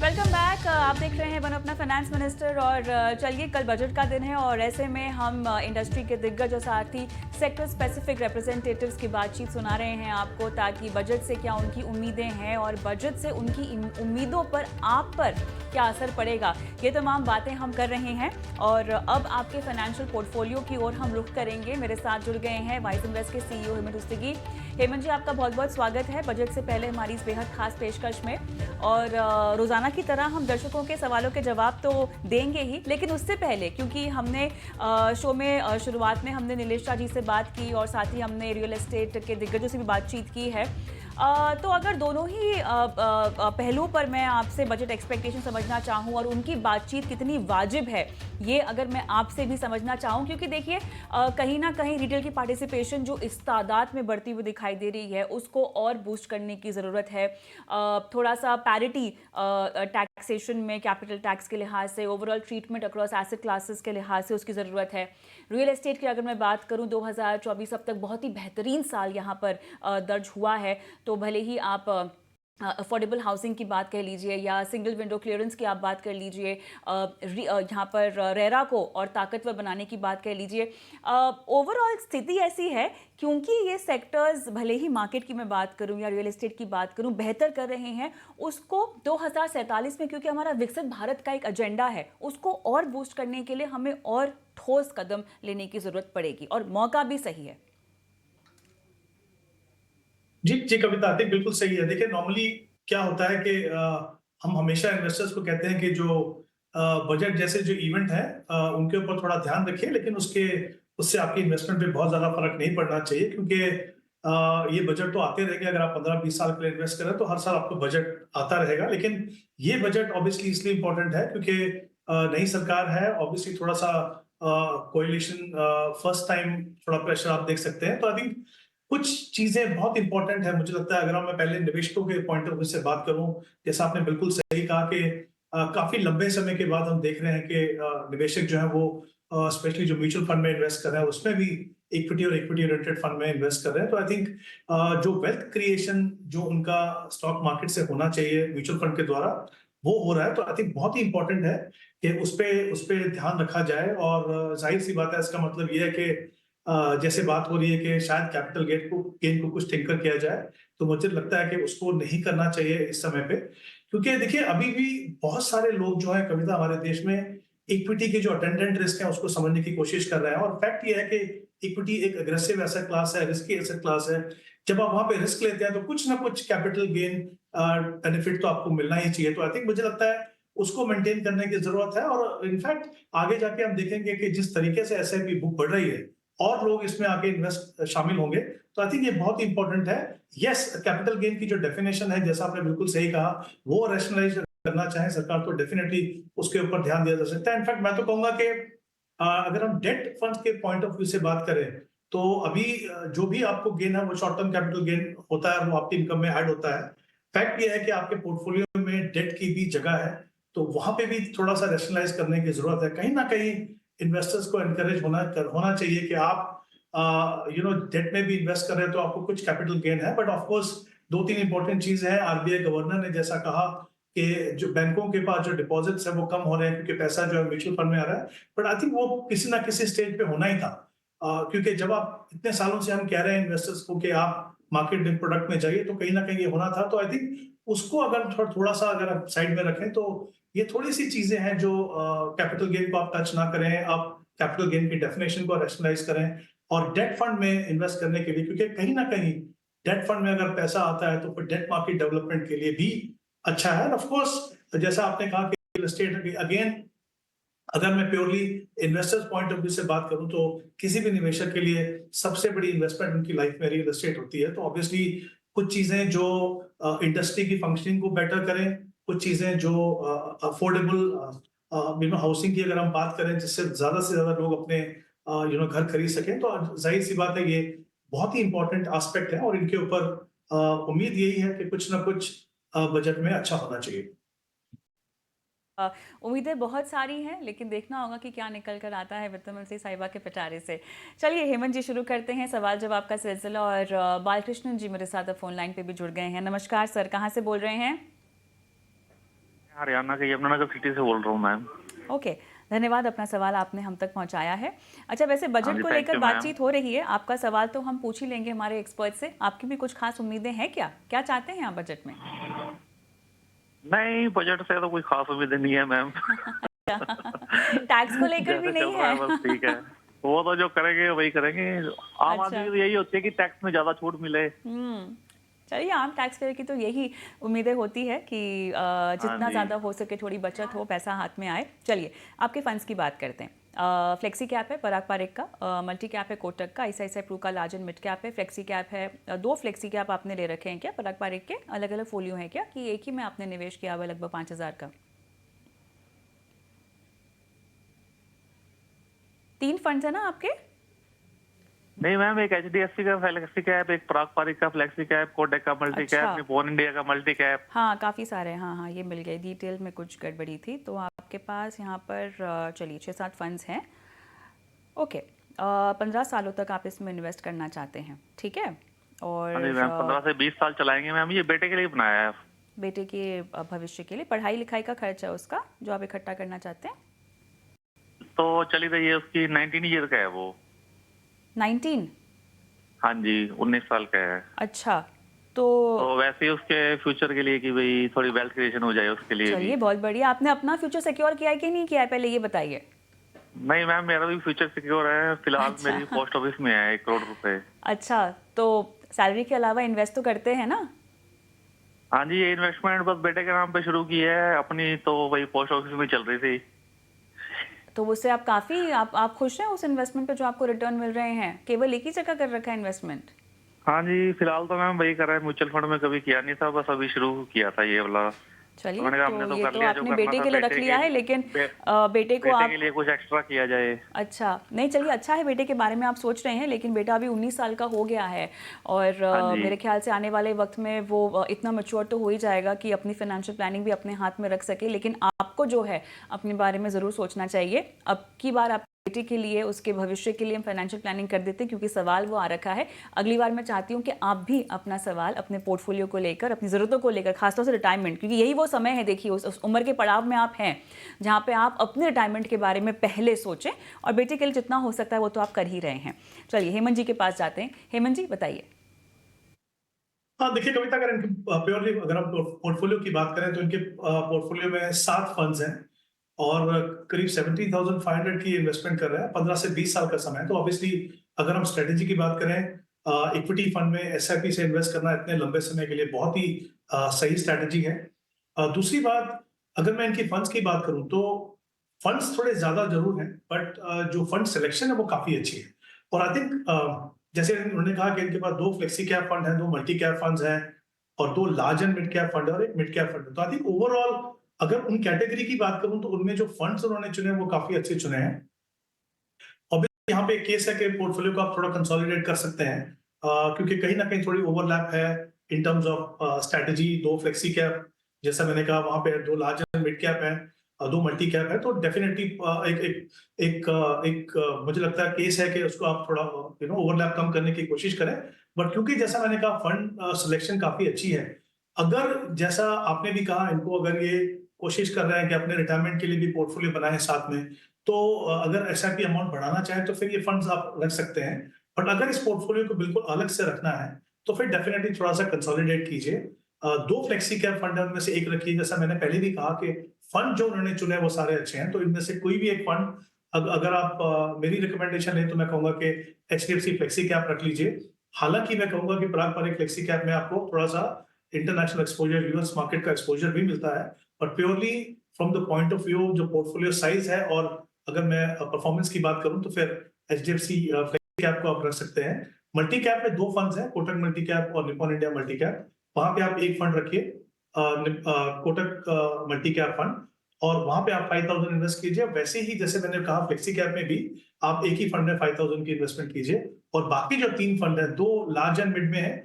Welcome back. आप देख रहे हैं वन अपना फाइनेंस मिनिस्टर। और चलिए, कल बजट का दिन है और ऐसे में हम इंडस्ट्री के दिग्गज और साथ ही सेक्टर स्पेसिफिक रिप्रेजेंटेटिव्स की बातचीत सुना रहे हैं आपको, ताकि बजट से क्या उनकी उम्मीदें हैं और बजट से उनकी उम्मीदों पर आप पर क्या असर पड़ेगा, ये तमाम बातें हम कर रहे हैं। और अब आपके फाइनेंशियल पोर्टफोलियो की ओर हम रुख करेंगे। मेरे साथ जुड़ गए हैं वाइस इन्वेस्ट के सीईओ हेमंत रुस्तगी। हेमंत जी, आपका बहुत बहुत स्वागत है बजट से पहले हमारी इस बेहद खास पेशकश में। और रोज़ाना की तरह हम दर्शकों के सवालों के जवाब तो देंगे ही, लेकिन उससे पहले क्योंकि हमने शो में शुरुआत में हमने नीलेश शाह जी से बात की और साथ ही हमने रियल एस्टेट के दिग्गजों से भी बातचीत की है, तो अगर दोनों ही पहलुओं पर मैं आपसे बजट एक्सपेक्टेशन समझना चाहूँ और उनकी बातचीत कितनी वाजिब है, ये अगर मैं आपसे भी समझना चाहूँ, क्योंकि देखिए कहीं ना कहीं रिटेल की पार्टिसिपेशन जो इस तादाद में बढ़ती हुई दिखाई दे रही है, उसको और बूस्ट करने की ज़रूरत है। थोड़ा सा पैरिटी टैक्सेशन में कैपिटल टैक्स के लिहाज से, overall treatment across asset classes के लिहाज से उसकी ज़रूरत है। रियल एस्टेट की अगर मैं बात करूं, 2024 अब तक बहुत ही बेहतरीन साल यहाँ पर दर्ज हुआ है। तो भले ही आप अफोर्डेबल हाउसिंग की बात कह लीजिए या सिंगल विंडो क्लियरेंस की आप बात कर लीजिए, यहाँ पर रेरा को और ताकतवर बनाने की बात कह लीजिए, ओवरऑल स्थिति ऐसी है क्योंकि ये सेक्टर्स, भले ही मार्केट की मैं बात करूं या रियल एस्टेट की बात करूं, बेहतर कर रहे हैं। उसको 2047 में, क्योंकि हमारा विकसित भारत का एक एजेंडा है, उसको और बूस्ट करने के लिए हमें और ठोस कदम लेने की ज़रूरत पड़ेगी और मौका भी सही है। जी जी कविता, आतिक बिल्कुल सही है। देखिए, नॉर्मली क्या होता है कि हम हमेशा इन्वेस्टर्स को कहते हैं कि जो बजट जैसे जो इवेंट है उनके ऊपर थोड़ा ध्यान रखिए, लेकिन उससे आपकी इन्वेस्टमेंट पे बहुत ज्यादा फर्क नहीं पड़ना चाहिए, क्योंकि ये बजट तो आते रहेंगे। अगर आप 15-20 साल के लिए इन्वेस्ट करें तो हर साल आपको बजट आता रहेगा। लेकिन ये बजट ऑब्वियसली इसलिए इंपॉर्टेंट है क्योंकि नई सरकार है, ऑब्वियसली थोड़ा सा कोएलिशन, फर्स्ट टाइम थोड़ा प्रेशर आप देख सकते हैं। तो आई थिंक कुछ चीजें बहुत इंपॉर्टेंट है, मुझे लगता है। अगर मैं पहले निवेशकों के पॉइंट ऑफ व्यू से बात करूं, जैसा आपने बिल्कुल सही कहा कि काफी लंबे समय के बाद हम देख रहे हैं कि निवेशक जो है वो स्पेशली जो म्यूचुअल फंड में इन्वेस्ट कर रहे हैं उसमें भी इक्विटी और इक्विटी ओरिएंटेड फंड में इन्वेस्ट कर रहे हैं। तो आई थिंक जो वेल्थ क्रिएशन जो उनका स्टॉक मार्केट से होना चाहिए म्यूचुअल फंड के द्वारा, वो हो रहा है। तो आई थिंक बहुत ही इंपॉर्टेंट है कि उस पे ध्यान रखा जाए। और जाहिर सी बात है, इसका मतलब ये है कि जैसे बात हो रही है कि शायद कैपिटल गेन को कुछ टिंकर किया जाए, तो मुझे लगता है कि उसको नहीं करना चाहिए इस समय पे। क्योंकि देखिए, अभी भी बहुत सारे लोग जो है कविता, हमारे देश में इक्विटी के जो अटेंडेंट रिस्क है उसको समझने की कोशिश कर रहे हैं। और फैक्ट ये है कि इक्विटी एक अग्रेसिव एसेट क्लास है, रिस्की एसेट क्लास है। जब आप वहां पे रिस्क लेते हैं तो कुछ ना कुछ कैपिटल गेन बेनिफिट तो आपको मिलना ही चाहिए। तो आई थिंक मुझे लगता है उसको मेंटेन करने की जरूरत है। और इनफैक्ट आगे जाके हम देखेंगे कि जिस तरीके से एसआईपी बुक बढ़ रही है और लोग इसमें आके इन्वेस्ट शामिल होंगे, तो आई थिंक ये बहुत इंपॉर्टेंट है। यस, कैपिटल गेन की जो डेफिनेशन है, जैसा आपने बिल्कुल सही कहा, वो रैशनलाइज करना चाहे सरकार तो डेफिनेटली उसके ऊपर ध्यान दिया जा सकता है। इनफैक्ट मैं तो कहूंगा कि अगर हम डेट फंड के पॉइंट ऑफ व्यू से बात करें, तो अभी जो भी आपको गेन है वो शॉर्ट टर्म कैपिटल गेन होता है, वो आपकी इनकम में ऐड होता है। फैक्ट ये है कि आपके पोर्टफोलियो में डेट की भी जगह है, तो वहां पे भी थोड़ा सा रैशनलाइज करने की जरूरत है। कहीं ना कहीं इन्वेस्टर्स को एनकरेज होना चाहिए कि आप डेट में भी इन्वेस्ट कर रहे हैं तो आपको कुछ कैपिटल गेन है। बट ऑफ कोर्स दो तीन इंपॉर्टेंट चीजें हैं। आरबीआई गवर्नर ने जैसा कहा कि जो बैंकों के पास जो डिपॉजिट्स है वो कम हो रहे हैं क्योंकि पैसा जो है म्यूचुअल फंड में आ रहा है। बट आई थिंक वो किसी ना किसी स्टेज पे होना ही था, क्योंकि जब आप इतने सालों से हम कह रहे हैं इन्वेस्टर्स को कि आप मार्केट लिंक प्रोडक्ट में जाइए, तो कहीं ना कहीं ये होना था। तो आई थिंक उसको अगर थोड़ा सा अगर आप साइड में रखें, तो ये थोड़ी सी चीजें हैं जो कैपिटल गेन को आप टच ना करें, आप कैपिटल गेन की डेफिनेशन को रैशनलाइज करें। और डेट फंड में इन्वेस्ट करने के लिए, क्योंकि कहीं ना कहीं डेट फंड में अगर पैसा आता है तो फिर डेट मार्केट डेवलपमेंट के लिए भी अच्छा है। ऑफ कोर्स जैसा आपने कहा कि रियल एस्टेट, अगेन अगर मैं purely investors point of view से बात करूं, तो किसी भी निवेशक के लिए सबसे बड़ी इन्वेस्टमेंट उनकी लाइफ में रियल एस्टेट होती है। तो ऑब्वियसली कुछ चीजें जो इंडस्ट्री की फंक्शनिंग को बेटर करें, कुछ चीजें जो अफोर्डेबल हाउसिंग की अगर हम बात करें, जिससे ज्यादा से ज्यादा लोग अपने घर खरीद सकें, तो जाहिर सी बात है ये बहुत ही इंपॉर्टेंट एस्पेक्ट है। और इनके ऊपर उम्मीद यही है कि कुछ ना कुछ बजट में अच्छा होना चाहिए। उम्मीदें बहुत सारी हैं, लेकिन देखना होगा कि क्या निकल कर आता है वित्त मंत्री साहिबा के पिटारे से। चलिए हेमंत जी, शुरू करते हैं सवाल जवाब का सिलसिला। और बालकृष्णन जी मेरे साथ फोन लाइन पे भी जुड़ गए हैं। नमस्कार सर, कहाँ से बोल रहे हैं? हरियाणा के यमुनानगर सिटी से बोल रहा हूँ मैम। ओके, धन्यवाद, अपना सवाल आपने हम तक पहुंचाया है। अच्छा, वैसे हाँ बजट जी, को थैंक लेकर यू मैम। बातचीत हो रही है, आपका सवाल तो हम पूछ ही लेंगे हमारे एक्सपर्ट से। आपकी भी कुछ खास उम्मीदें हैं क्या? क्या चाहते हैं आप बजट में? नहीं, बजट से तो कोई खास उम्मीद नहीं है मैम। टैक्स को लेकर भी जैसे चल नहीं रहा है? है बस ठीक है। वो तो जो करेंगे वही करेंगे। आम आदमी अच्छा। की तो यही होती है कि टैक्स में ज्यादा छूट मिले। हम्म। चलिए, आम टैक्स पेयर की तो यही उम्मीदें होती है कि हाँ जितना जी। ज़्यादा हो सके थोड़ी बचत हो, पैसा हाथ में आए। चलिए, आपके फंड्स की बात करते हैं। फ्लेक्सी कैप है पराग पारेख का, मल्टी कैप है कोटक का, आईसीआईसीआई प्रू का लार्ज एंड मिड कैप है, फ्लेक्सी कैप है। दो फ्लेक्सी कैप आपने ले रखे हैं क्या पराग पारेख के? अलग अलग फोलियो है क्या, कि एक ही में आपने निवेश किया हुआ है लगभग 5,000 का? 3 फंड्स है ना आपके? नहीं मैम, एक एचडीएफसी का फ्लेक्सी कैप, एक पराग पारिक का फ्लेक्सी कैप, कोटक का मल्टी कैप, अच्छा। निप्पॉन इंडिया का मल्टी कैप। हाँ, काफ़ी सारे हैं। हाँ हाँ, ये मिल गए। डिटेल में कुछ गड़बड़ी थी, तो आपके पास यहाँ पर चलिए 6-7 फंड्स हैं। ओके, 15 सालों तक आप इसमें इन्वेस्ट करना चाहते हैं, ठीक है? हाँ जी और मैम, 15 से 20 साल चलाएंगे मैम। ये बेटे के लिए बनाया है। बेटे के भविष्य के लिए पढ़ाई लिखाई का खर्चा है उसका जो आप इकट्ठा करना चाहते हैं? तो चली रही है उसकी, 19 ईयर का है वो। 19? हाँ जी, 19 साल का है। अच्छा, तो तो वैसे ही उसके फ्यूचर के लिए कि भाई थोड़ी वेल्थ क्रिएशन हो जाए उसके लिए भी। चलिए, बहुत बढ़िया। आपने अपना फ्यूचर सिक्योर किया है कि नहीं किया है, पहले ये बताइए। नहीं मैम, मेरा भी फ्यूचर सिक्योर है। फिलहाल अच्छा। मेरी पोस्ट ऑफिस में है 1 करोड़ रुपए। अच्छा, तो सैलरी के अलावा इन्वेस्ट तो करते हैं ना? हाँ जी, ये इन्वेस्टमेंट बस बेटे के नाम पे शुरू की है अपनी, तो वही पोस्ट ऑफिस में चल रही थी। तो उससे आप काफ़ी आप खुश हैं उस इन्वेस्टमेंट पे जो आपको रिटर्न मिल रहे हैं? केवल एक ही जगह कर रखा है इन्वेस्टमेंट? हाँ जी, फिलहाल तो मैम वही कर रहा है। म्यूचुअल फंड में कभी किया नहीं था, बस अभी शुरू किया था ये वाला। तो चलिए, मैंने कहा हमने तो तो ये कर तो लिया जो आपने करना बेटे था। के लिए रख लिया है, लेकिन बेटे को बेटे आप के लिए कुछ एक्स्ट्रा किया जाए। अच्छा, नहीं चलिए, अच्छा है बेटे के बारे में आप सोच रहे हैं, लेकिन बेटा अभी 19 साल का हो गया है और हाँ जी। मेरे ख्याल से आने वाले वक्त में वो इतना मैच्योर तो हो ही जाएगा कि अपनी फाइनेंशियल प्लानिंग भी अपने हाथ में रख सके। लेकिन आपको जो है अपने बारे में ज़रूर सोचना चाहिए। अब की बार आप बेटे के लिए, उसके भविष्य के लिए हम फाइनेंशियल प्लानिंग कर देते हैं, क्योंकि सवाल वो आ रखा है। अगली बार मैं चाहती हूँ कि आप भी अपना सवाल अपने पोर्टफोलियो को लेकर, अपनी ज़रूरतों को लेकर, खासतौर से रिटायरमेंट, क्योंकि यही वो समय है, देखिए उस उम्र के पड़ाव में आप हैं जहाँ पे आप अपने रिटायरमेंट के बारे में पहले सोचें, और बेटे के लिए जितना हो सकता है वो तो आप कर ही रहे हैं। चलिए, हेमंत जी के पास जाते हैं। हेमंत जी, बताइए। हाँ, देखिए कविता, अगर इनकी प्योरली अगर हम पोर्टफोलियो की बात करें तो इनके पोर्टफोलियो में 7 फंड्स हैं और करीब 17,500 की इन्वेस्टमेंट कर रहे हैं। 15 से 20 साल का समय है। तो ऑब्वियसली अगर हम स्ट्रेटेजी की बात करें, इक्विटी फंड में एसआईपी से इन्वेस्ट करना इतने लंबे समय के लिए बहुत ही सही स्ट्रेटेजी है। दूसरी बात, अगर मैं इनकी फंड्स की बात करूं तो फंड्स थोड़े ज्यादा जरूर हैं, बट जो फंड सिलेक्शन है वो काफी अच्छी है। और आई थिंक जैसे उन्होंने कहा कि इनके पास 2 फ्लेक्सी कैप फंड हैं, 2 मल्टी कैप फंड्स हैं और 2 large and mid cap fund है और 1 मिड कैप फंड है। तो आई थिंक ओवरऑल अगर उन कैटेगरी की बात करूं तो उनमें जो फंड्स उन्होंने चुने वो काफी अच्छे चुने हैं। ऑब्वियसली यहाँ पे एक केस है कि पोर्टफोलियो को आप थोड़ा कंसोलिडेट कर सकते हैं, क्योंकि कहीं ना कहीं थोड़ी ओवरलैप है in terms of strategy. 2 flexi cap, जैसा मैंने कहा, वहां पे 2 लार्ज एंड मिड कैप है, 2 मल्टी कैप है। तो डेफिनेटली एक एक एक मुझे लगता है केस है कि उसको आप थोड़ा ओवरलैप कम करने की कोशिश करें। बट क्योंकि जैसा मैंने कहा फंड सिलेक्शन काफी अच्छी है, अगर जैसा आपने भी कहा इनको अगर ये कोशिश कर रहे हैं कि अपने रिटायरमेंट के लिए भी पोर्टफोलियो बनाए साथ में, तो अगर एसआईपी अमाउंट बढ़ाना चाहे तो फिर ये फंड्स आप रख सकते हैं। बट अगर इस पोर्टफोलियो को बिल्कुल अलग से रखना है तो फिर डेफिनेटली थोड़ा सा कंसोलिडेट कीजिए। 2 फ्लेक्सी कैप फंड है, उनमें से एक रखिए। जैसा मैंने पहले भी कहा कि फंड जो उन्होंने चुने वो सारे अच्छे हैं, तो इनमें से कोई भी एक फंड अगर आप मेरी रिकमेंडेशन है तो मैं कहूंगा कि एचडीएफसी फ्लेक्सी कैप रख लीजिए। हालांकि मैं कहूंगा कि पराग पारिक फ्लेक्सी कैप में आपको थोड़ा सा इंटरनेशनल एक्सपोजर, यूएस मार्केट का एक्सपोजर भी मिलता है। But purely from the point of view जो पोर्टफोलियो साइज है, और अगर मैं परफॉर्मेंस की बात करूं तो फिर एचडीएफसी फ्लेक्सी कैप को आप रख सकते हैं। मल्टी कैप में 2 फंड्स हैं, कोटक मल्टी कैप और निप्पॉन इंडिया मल्टी कैप। वहां पे आप एक फंड रखिए, कोटक मल्टी कैप फंड, और वहां पे आप 5,000 इन्वेस्ट कीजिए। वैसे ही जैसे मैंने कहा फ्लेक्सी कैप में भी आप एक ही फंड में 5,000 की इन्वेस्टमेंट कीजिए। और बाकी जो 3 फंड है, 2 लार्ज एंड मिड में है।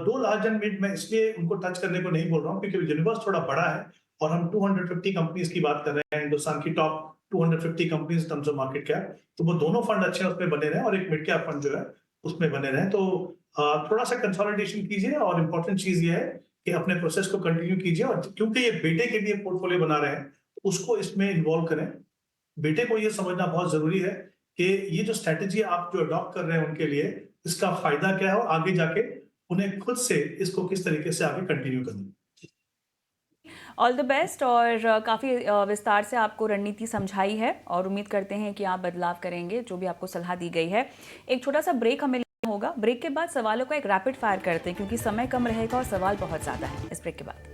2 लार्ज एंड मिड में इसलिए उनको टच करने को नहीं बोल रहा हूँ क्योंकि यूनिवर्स थोड़ा बड़ा है और हम 250 कंपनीज की बात कर रहे हैं, हिंदुस्तान की top 250 companies terms of market cap. तो वो दोनों फंड अच्छे उसमें बने रहे और एक मिड कैप फंड जो है उसमें बने रहे। तो थोड़ा सा कंसोलिडेशन कीजिए। और इम्पोर्टेंट चीज ये है कि अपने प्रोसेस को कंटिन्यू कीजिए, और क्योंकि ये बेटे के लिए पोर्टफोलियो बना रहे हैं, उसको इसमें इन्वॉल्व करें। बेटे को ये समझना बहुत जरूरी है कि ये जो स्ट्रैटेजी आप जो अडॉप्ट कर रहे हैं उनके लिए, इसका फायदा क्या है और आगे जाके उन्हें खुद से इसको किस तरीके से आगे कंटिन्यू करना। All the best. और काफ़ी विस्तार से आपको रणनीति समझाई है और उम्मीद करते हैं कि आप बदलाव करेंगे जो भी आपको सलाह दी गई है। एक छोटा सा ब्रेक हमें लेना होगा। ब्रेक के बाद सवालों का एक रैपिड फायर करते हैं क्योंकि समय कम रहेगा और सवाल बहुत ज़्यादा है इस ब्रेक के बाद।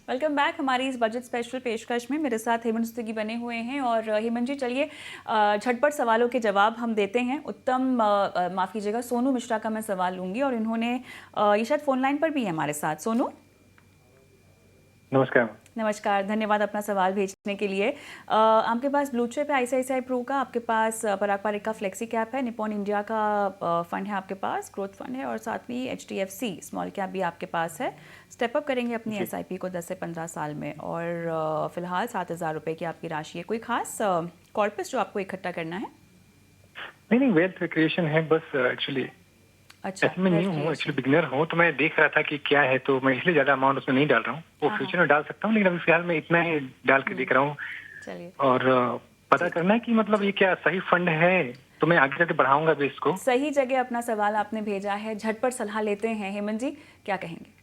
वेलकम बैक हमारी इस बजट स्पेशल पेशकश में। मेरे साथ हेमंत स्तगी बने हुए हैं और हेमंत जी चलिए झटपट सवालों के जवाब हम देते हैं। उत्तम माफ़ कीजिएगा सोनू मिश्रा का मैं सवाल लूंगी और इन्होंने ये शायद फोन लाइन पर भी है हमारे साथ। सोनू नमस्कार। नमस्कार, धन्यवाद अपना सवाल भेजने के लिए। आपके पास ब्लू चिप है ICICI प्रो का, आपके पास पराग पारिक का फ्लेक्सी कैप है, निपॉन इंडिया का फंड है आपके पास, ग्रोथ फंड है और साथ में HDFC स्मॉल कैप भी आपके पास है। स्टेप अप करेंगे अपनी SIP को 10 से 15 साल में और फिलहाल 7,000 रुपये की आपकी राशि है। कोई खास कॉर्पस जो आपको इकट्ठा करना है? नहीं, वेल्थ क्रिएशन है बस एक्चुअली। अच्छा, मैं नहीं हूँ, एक्चुअली बिगिनर हूँ, तो मैं देख रहा था कि क्या है, तो मैं इसलिए ज्यादा अमाउंट उसमें नहीं डाल रहा हूँ। वो फ्यूचर में डाल सकता हूँ लेकिन अभी फिलहाल मैं इतना ही डाल के देख रहा हूँ। चलिए, और पता करना है कि मतलब ये क्या सही फंड है, तो मैं आगे जाके बढ़ाऊंगा भी इसको। सही जगह अपना सवाल आपने भेजा है। झटपट सलाह लेते हैं। हेमंत जी क्या कहेंगे?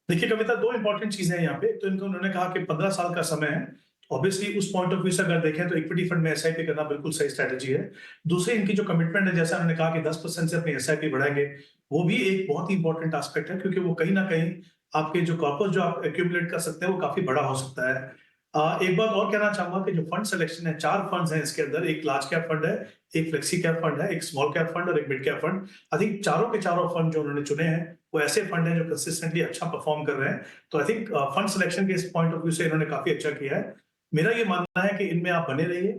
देखिए कविता, दो इंपॉर्टेंट चीजें हैं यहाँ पे। तो इनको उन्होंने कहा कि 15 साल का समय है। ऑब्वियसली उस पॉइंट ऑफ व्यू से अगर देखें तो इक्विटी फंड में SIP करना बिल्कुल सही स्ट्रेटेजी है। दूसरी, इनकी जो कमिटमेंट है, जैसा उन्होंने कहा कि 10% से अपनी SIP बढ़ाएंगे, वो भी एक बहुत ही इंपॉर्टेंट एस्पेक्ट है, क्योंकि वो कहीं ना कहीं आपके जो कॉर्पस जो आप एक्यूमुलेट कर सकते हैं वो काफी बड़ा हो सकता है। एक बात और कहना चाहूंगा कि जो फंड सिलेक्शन है, 4 फंड्स हैं इसके अंदर। एक लार्ज कैप फंड है, एक फ्लेक्सी कैप फंड है, एक स्मॉल कैप फंड और एक mid cap fund. I think चारों के चारों फंड जो उन्होंने चुने हैं वो ऐसे फंड हैं जो कंसिस्टेंटली अच्छा परफॉर्म कर रहे हैं। तो आई थिंक फंड सिलेक्शन के इस पॉइंट ऑफ व्यू से इन्होंने काफी अच्छा किया है। मेरा ये मानना है कि इनमें आप बने रहिए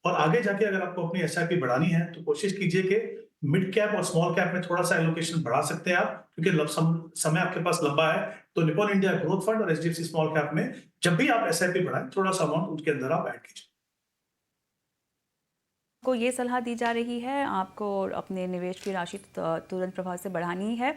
और आगे जाके अगर आपको अपनी SIP बढ़ानी है तो कोशिश कीजिए कि मिड कैप और स्मॉल कैप में थोड़ा सा एलोकेशन बढ़ा सकते हैं आप, क्योंकि समय आपके पास लंबा है। तो निपॉन इंडिया ग्रोथ फंड और HDFC स्मॉल कैप में जब भी आप SIP बढ़ाएं, थोड़ा सा अमाउंट उनके अंदर आप ऐड कीजिए। को ये सलाह दी जा रही है आपको अपने निवेश की राशि तुरंत प्रभाव से बढ़ानी है।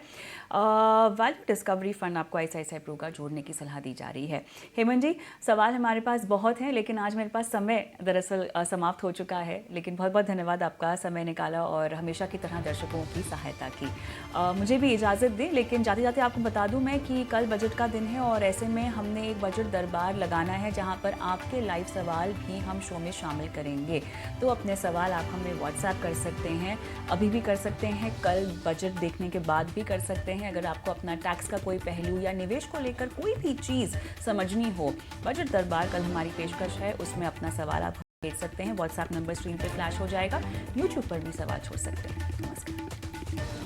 वैल्यू डिस्कवरी फंड आपको ICICI प्रो का जोड़ने की सलाह दी जा रही है। हेमंत जी सवाल हमारे पास बहुत हैं लेकिन आज मेरे पास समय दरअसल समाप्त हो चुका है, लेकिन बहुत बहुत धन्यवाद आपका समय निकाला और हमेशा की तरह दर्शकों की सहायता की। मुझे भी इजाज़त दें, लेकिन जाते जाते आपको बता दूँ मैं कि कल बजट का दिन है और ऐसे में हमने एक बजट दरबार लगाना है जहाँ पर आपके लाइव सवाल भी हम शो में शामिल करेंगे। तो अपने सवाल आप हमें व्हाट्सएप कर सकते हैं, अभी भी कर सकते हैं, कल बजट देखने के बाद भी कर सकते हैं। अगर आपको अपना टैक्स का कोई पहलू या निवेश को लेकर कोई भी चीज़ समझनी हो, बजट दरबार कल हमारी पेशकश है, उसमें अपना सवाल आप भेज सकते हैं। व्हाट्सएप नंबर स्क्रीन पर फ्लैश हो जाएगा। यूट्यूब पर भी सवाल छोड़ सकते हैं। नमस्कार।